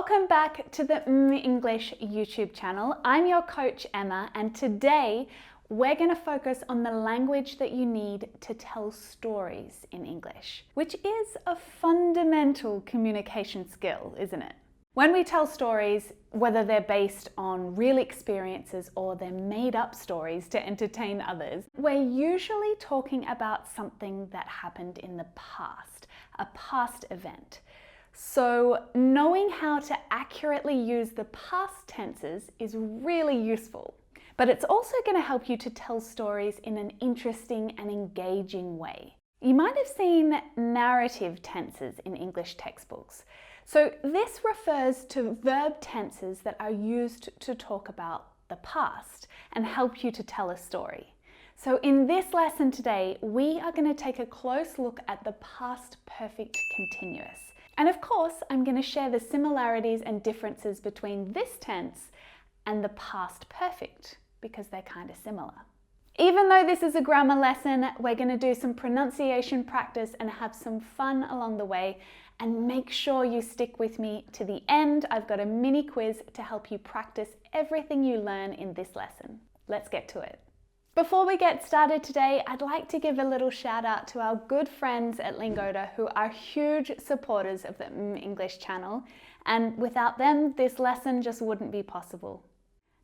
Welcome back to the mmmEnglish YouTube channel. I'm your coach Emma, and today we're going to focus on the language that you need to tell stories in English, which is a fundamental communication skill, isn't it? When we tell stories, whether they're based on real experiences or they're made up stories to entertain others, we're usually talking about something that happened in the past, a past event. So knowing how to accurately use the past tenses is really useful. But it's also going to help you to tell stories in an interesting and engaging way. You might have seen narrative tenses in English textbooks. So this refers to verb tenses that are used to talk about the past and help you to tell a story. So in this lesson today, we are going to take a close look at the past perfect continuous. And of course, I'm going to share the similarities and differences between this tense and the past perfect, because they're kind of similar. Even though this is a grammar lesson, we're going to do some pronunciation practice and have some fun along the way. And make sure you stick with me to the end. I've got a mini quiz to help you practice everything you learn in this lesson. Let's get to it. Before we get started today, I'd like to give a little shout out to our good friends at Lingoda who are huge supporters of the mmmEnglish channel, and without them, this lesson just wouldn't be possible.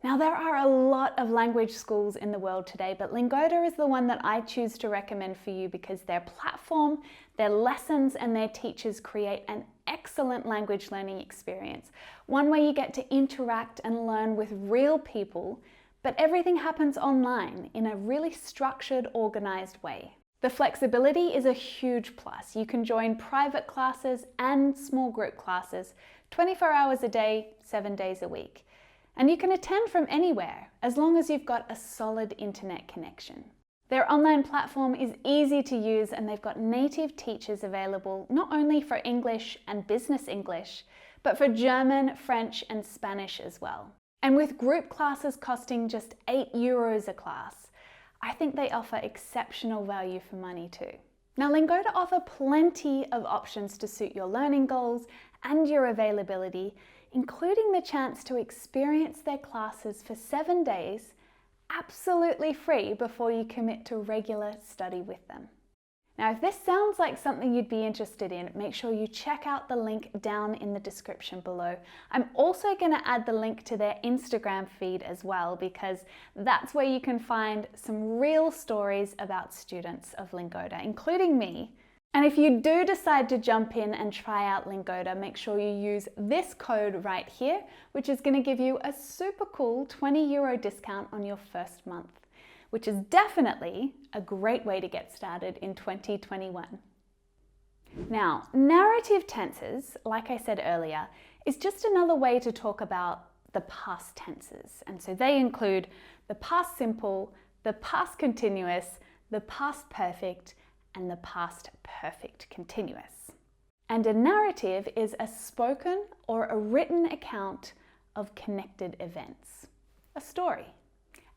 Now, there are a lot of language schools in the world today, but Lingoda is the one that I choose to recommend for you because their platform, their lessons, and their teachers create an excellent language learning experience. One where you get to interact and learn with real people, but everything happens online in a really structured, organized way. The flexibility is a huge plus. You can join private classes and small group classes 24 hours a day, 7 days a week. And you can attend from anywhere, as long as you've got a solid internet connection. Their online platform is easy to use, and they've got native teachers available not only for English and business English, but for German, French, and Spanish as well. And with group classes costing just €8 a class, I think they offer exceptional value for money too. Now, Lingoda offer plenty of options to suit your learning goals and your availability, including the chance to experience their classes for 7 days, absolutely free before you commit to regular study with them. Now, if this sounds like something you'd be interested in, make sure you check out the link down in the description below. I'm also going to add the link to their Instagram feed as well, because that's where you can find some real stories about students of Lingoda, including me. And if you do decide to jump in and try out Lingoda, make sure you use this code right here, which is going to give you a super cool €20 discount on your first month, which is definitely a great way to get started in 2021. Now, narrative tenses, like I said earlier, is just another way to talk about the past tenses. And so they include the past simple, the past continuous, the past perfect, and the past perfect continuous. And a narrative is a spoken or a written account of connected events, a story.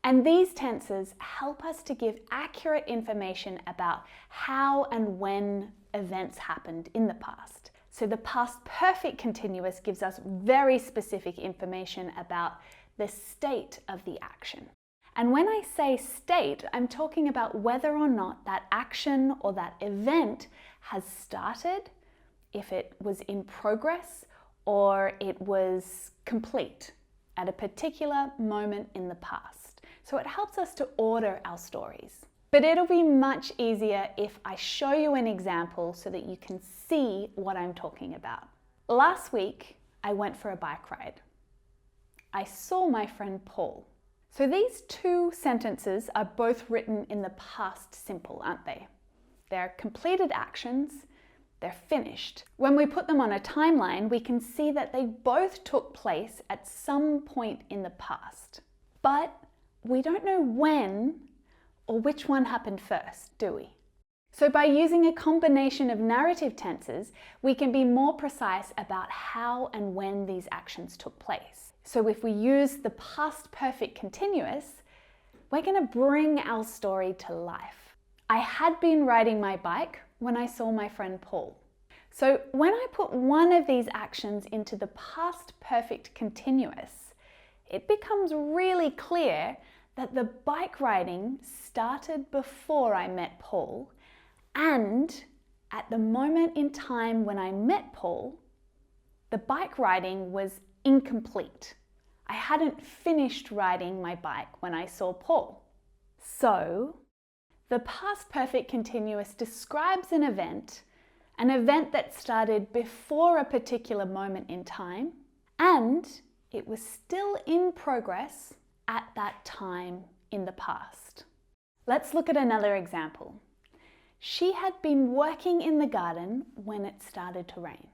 And these tenses help us to give accurate information about how and when events happened in the past. So the past perfect continuous gives us very specific information about the state of the action. And when I say state, I'm talking about whether or not that action or that event has started, if it was in progress, or it was complete at a particular moment in the past. So it helps us to order our stories. But it'll be much easier if I show you an example so that you can see what I'm talking about. Last week, I went for a bike ride. I saw my friend Paul. So these two sentences are both written in the past simple, aren't they? They're completed actions, they're finished. When we put them on a timeline, we can see that they both took place at some point in the past. But we don't know when or which one happened first, do we? So by using a combination of narrative tenses, we can be more precise about how and when these actions took place. So if we use the past perfect continuous, we're going to bring our story to life. I had been riding my bike when I saw my friend Paul. So when I put one of these actions into the past perfect continuous, it becomes really clear that the bike riding started before I met Paul, and at the moment in time when I met Paul, the bike riding was incomplete. I hadn't finished riding my bike when I saw Paul. So, the past perfect continuous describes an event that started before a particular moment in time, and it was still in progress at that time in the past. Let's look at another example. She had been working in the garden when it started to rain.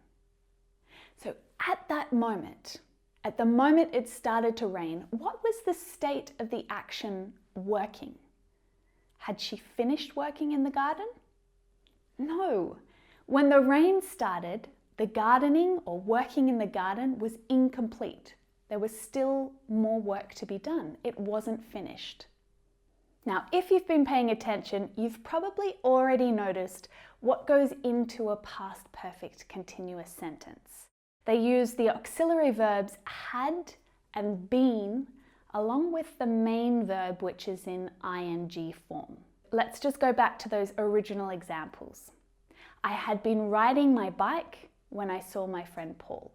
So at the moment it started to rain, what was the state of the action working? Had she finished working in the garden? No. When the rain started, the gardening or working in the garden was incomplete. There was still more work to be done. It wasn't finished. Now, if you've been paying attention, you've probably already noticed what goes into a past perfect continuous sentence. They use the auxiliary verbs had and been along with the main verb, which is in ing form. Let's just go back to those original examples. I had been riding my bike when I saw my friend Paul.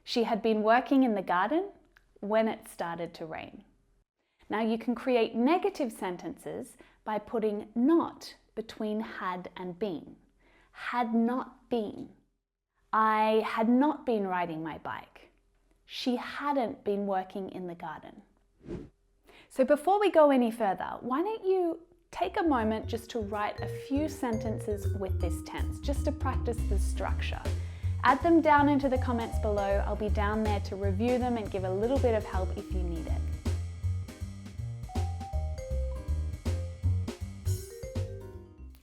She had been working in the garden when it started to rain. Now you can create negative sentences by putting not between had and been. Had not been. I had not been riding my bike. She hadn't been working in the garden. So before we go any further, why don't you take a moment just to write a few sentences with this tense, just to practice the structure. Add them down into the comments below. I'll be down there to review them and give a little bit of help if you need it.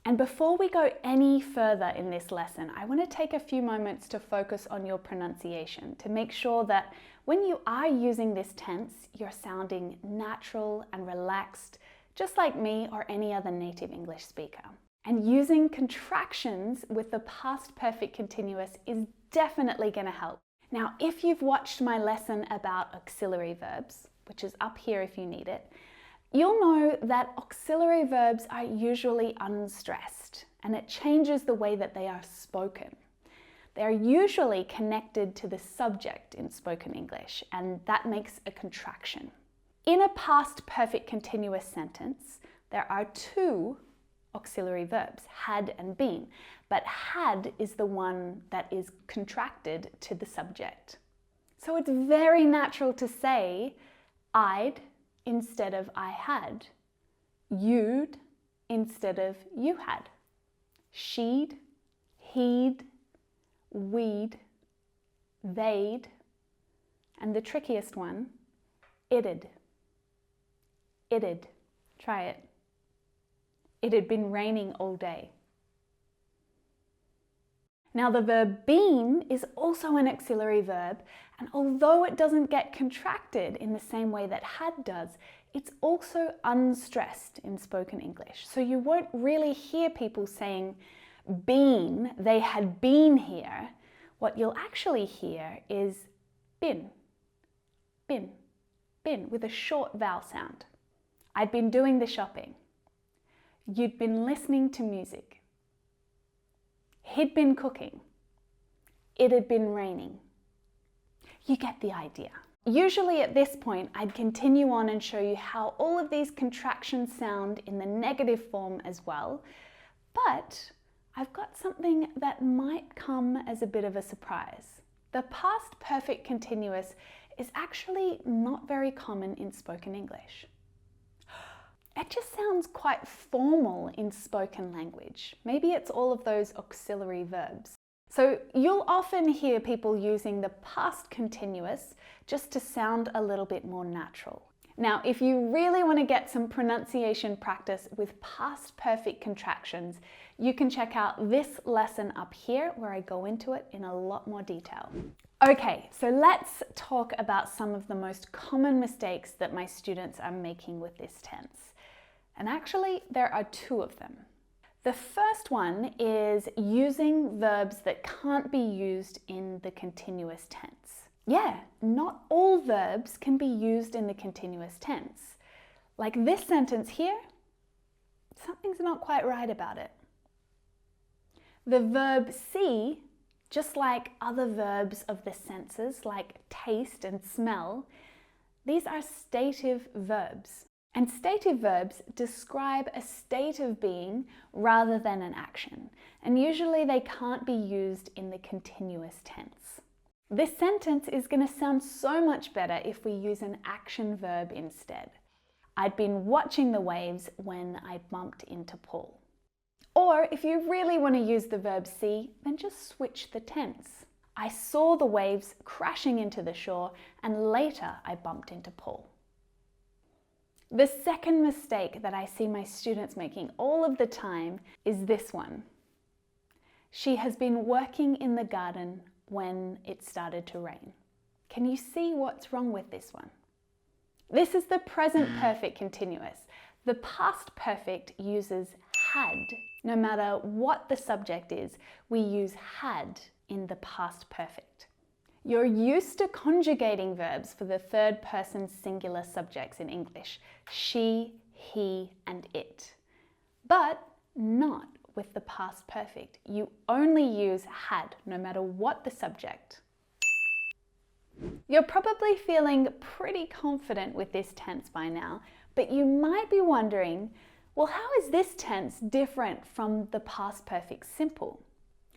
And before we go any further in this lesson, I want to take a few moments to focus on your pronunciation to make sure that when you are using this tense, you're sounding natural and relaxed, just like me or any other native English speaker. And using contractions with the past perfect continuous is definitely going to help. Now, if you've watched my lesson about auxiliary verbs, which is up here if you need it, you'll know that auxiliary verbs are usually unstressed, and it changes the way that they are spoken. They are usually connected to the subject in spoken English, and that makes a contraction. In a past perfect continuous sentence, there are two auxiliary verbs, had and been, but had is the one that is contracted to the subject. So it's very natural to say I'd instead of I had, you'd instead of you had, she'd, he'd, we'd, they'd, and the trickiest one, it'd. It'd. Try it. It had been raining all day. Now the verb been is also an auxiliary verb, and although it doesn't get contracted in the same way that had does, it's also unstressed in spoken English. So you won't really hear people saying been, they had been here. What you'll actually hear is been, been, been, with a short vowel sound. I'd been doing the shopping. You'd been listening to music. He'd been cooking. It had been raining. You get the idea. Usually at this point, I'd continue on and show you how all of these contractions sound in the negative form as well, but I've got something that might come as a bit of a surprise. The past perfect continuous is actually not very common in spoken English. It just sounds quite formal in spoken language. Maybe it's all of those auxiliary verbs. So you'll often hear people using the past continuous just to sound a little bit more natural. Now, if you really want to get some pronunciation practice with past perfect contractions, you can check out this lesson up here where I go into it in a lot more detail. Okay, so let's talk about some of the most common mistakes that my students are making with this tense. And actually, there are two of them. The first one is using verbs that can't be used in the continuous tense. Yeah, not all verbs can be used in the continuous tense. Like this sentence here, something's not quite right about it. The verb see, just like other verbs of the senses like taste and smell, these are stative verbs. And stative verbs describe a state of being rather than an action. And usually they can't be used in the continuous tense. This sentence is going to sound so much better if we use an action verb instead. I'd been watching the waves when I bumped into Paul. Or if you really want to use the verb see, then just switch the tense. I saw the waves crashing into the shore and later I bumped into Paul. The second mistake that I see my students making all of the time is this one. She has been working in the garden when it started to rain. Can you see what's wrong with this one? This is the present perfect continuous. The past perfect uses had. No matter what the subject is, we use had in the past perfect. You're used to conjugating verbs for the third person singular subjects in English, she, he, and it. But not with the past perfect. You only use had, no matter what the subject. You're probably feeling pretty confident with this tense by now, but you might be wondering, well, how is this tense different from the past perfect simple?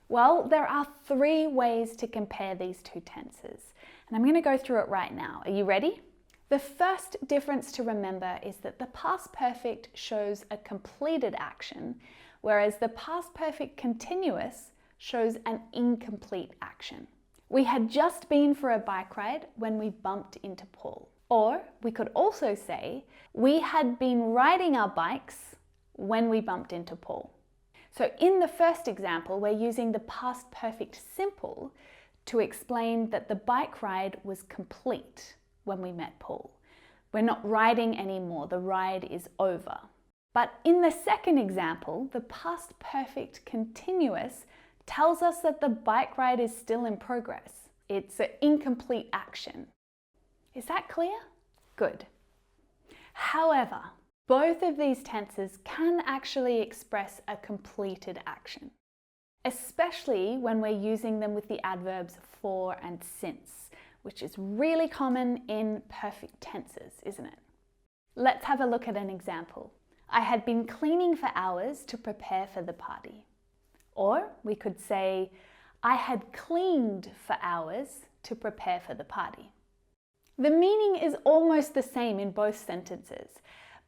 Well, there are 3 ways to compare these two tenses, and I'm going to go through it right now. Are you ready? The first difference to remember is that the past perfect shows a completed action, whereas the past perfect continuous shows an incomplete action. We had just been for a bike ride when we bumped into Paul. Or we could also say, we had been riding our bikes when we bumped into Paul. So in the first example, we're using the past perfect simple to explain that the bike ride was complete when we met Paul. We're not riding anymore, the ride is over. But in the second example, the past perfect continuous tells us that the bike ride is still in progress. It's an incomplete action. Is that clear? Good. However, both of these tenses can actually express a completed action, especially when we're using them with the adverbs for and since, which is really common in perfect tenses, isn't it? Let's have a look at an example. I had been cleaning for hours to prepare for the party. Or we could say, I had cleaned for hours to prepare for the party. The meaning is almost the same in both sentences,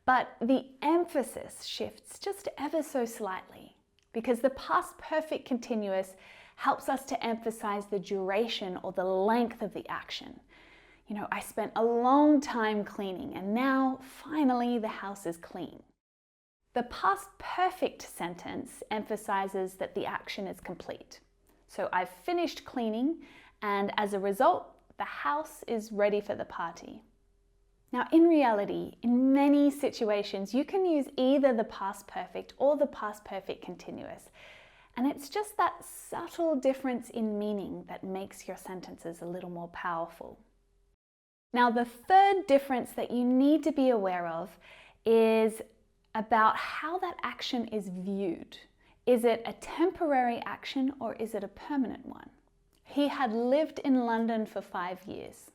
but the emphasis shifts just ever so slightly because the past perfect continuous helps us to emphasize the duration or the length of the action. You know, I spent a long time cleaning and now finally the house is clean. The past perfect sentence emphasizes that the action is complete. So I've finished cleaning and as a result, the house is ready for the party. Now, in reality, in many situations, you can use either the past perfect or the past perfect continuous. And it's just that subtle difference in meaning that makes your sentences a little more powerful. Now, the third difference that you need to be aware of is about how that action is viewed. Is it a temporary action or is it a permanent one? He had lived in London for 5 years.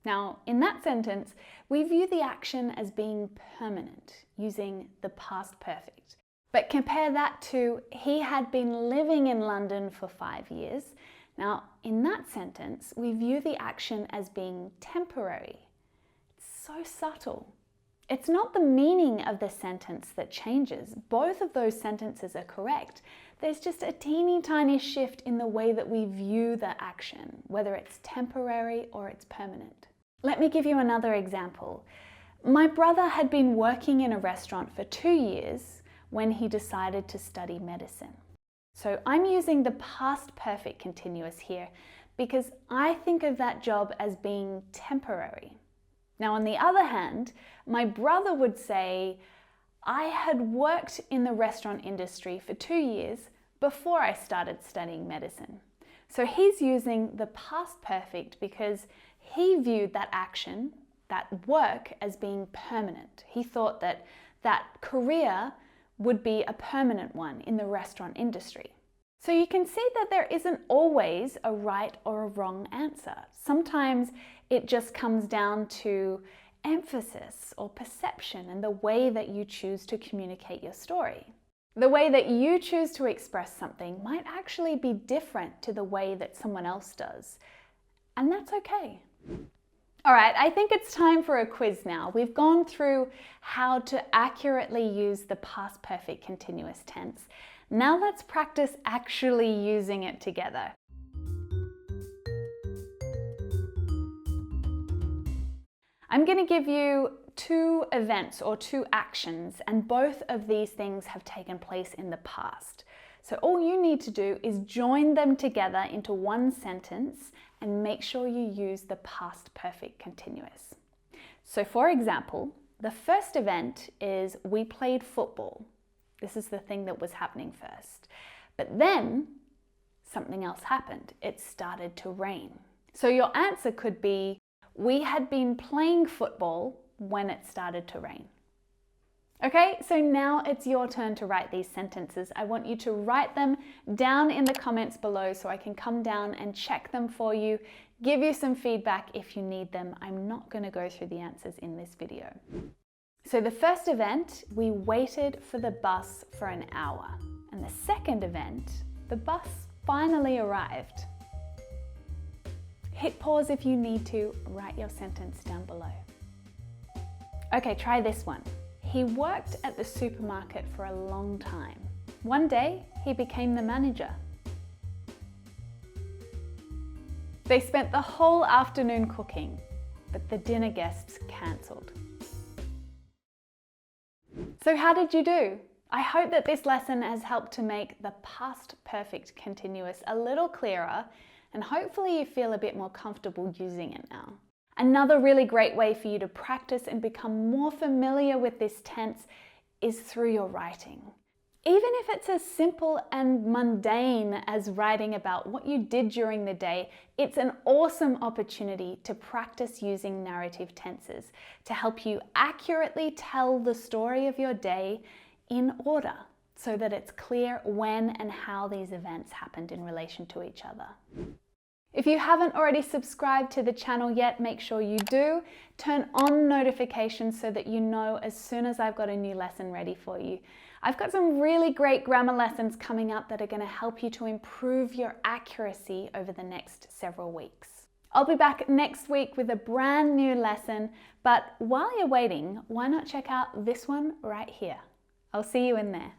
Now, in that sentence, we view the action as being permanent, using the past perfect. But compare that to, he had been living in London for 5 years. Now, in that sentence, we view the action as being temporary. It's so subtle. It's not the meaning of the sentence that changes. Both of those sentences are correct. There's just a teeny tiny shift in the way that we view the action, whether it's temporary or it's permanent. Let me give you another example. My brother had been working in a restaurant for 2 years when he decided to study medicine. So I'm using the past perfect continuous here because I think of that job as being temporary. Now, on the other hand, my brother would say, I had worked in the restaurant industry for 2 years before I started studying medicine. So he's using the past perfect because he viewed that action, that work, as being permanent. He thought that that career would be a permanent one in the restaurant industry. So you can see that there isn't always a right or a wrong answer. Sometimes it just comes down to emphasis or perception and the way that you choose to communicate your story. The way that you choose to express something might actually be different to the way that someone else does, and that's okay. All right, I think it's time for a quiz now. We've gone through how to accurately use the past perfect continuous tense. Now let's practice actually using it together. I'm going to give you 2 events or 2 actions, and both of these things have taken place in the past. So all you need to do is join them together into one sentence and make sure you use the past perfect continuous. So for example, the first event is we played football. This is the thing that was happening first. But then something else happened. It started to rain. So your answer could be, we had been playing football when it started to rain. Okay, so now it's your turn to write these sentences. I want you to write them down in the comments below so I can come down and check them for you, give you some feedback if you need them. I'm not going to go through the answers in this video. So the first event, we waited for the bus for an hour. And the second event, the bus finally arrived. Hit pause if you need to, write your sentence down below. Okay, try this one. He worked at the supermarket for a long time. One day, he became the manager. They spent the whole afternoon cooking, but the dinner guests cancelled. So how did you do? I hope that this lesson has helped to make the past perfect continuous a little clearer, and hopefully you feel a bit more comfortable using it now. Another really great way for you to practice and become more familiar with this tense is through your writing. Even if it's as simple and mundane as writing about what you did during the day, it's an awesome opportunity to practice using narrative tenses to help you accurately tell the story of your day in order so that it's clear when and how these events happened in relation to each other. If you haven't already subscribed to the channel yet, make sure you do. Turn on notifications so that you know as soon as I've got a new lesson ready for you. I've got some really great grammar lessons coming up that are going to help you to improve your accuracy over the next several weeks. I'll be back next week with a brand new lesson, but while you're waiting, why not check out this one right here? I'll see you in there.